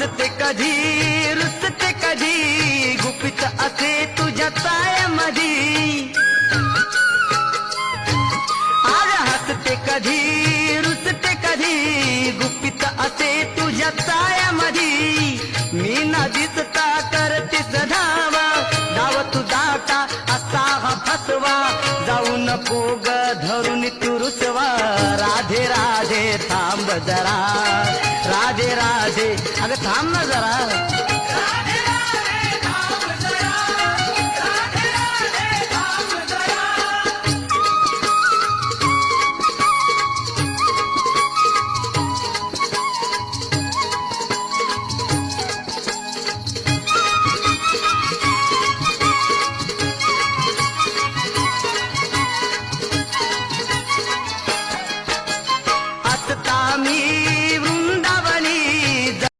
हसते कधी रुसते कधी गुपित असे तुझ्या चायामधी आज हसते कधी रुसते कधी गुपित असे तुझ्या चायामधी मी ना दिसता करतेस धावा धाव तुझा का असा हा फसवा जाऊ नको ग धरून तू रुसवा राधे राधे थांब जरा राधे राधे अगं थांब ना जरा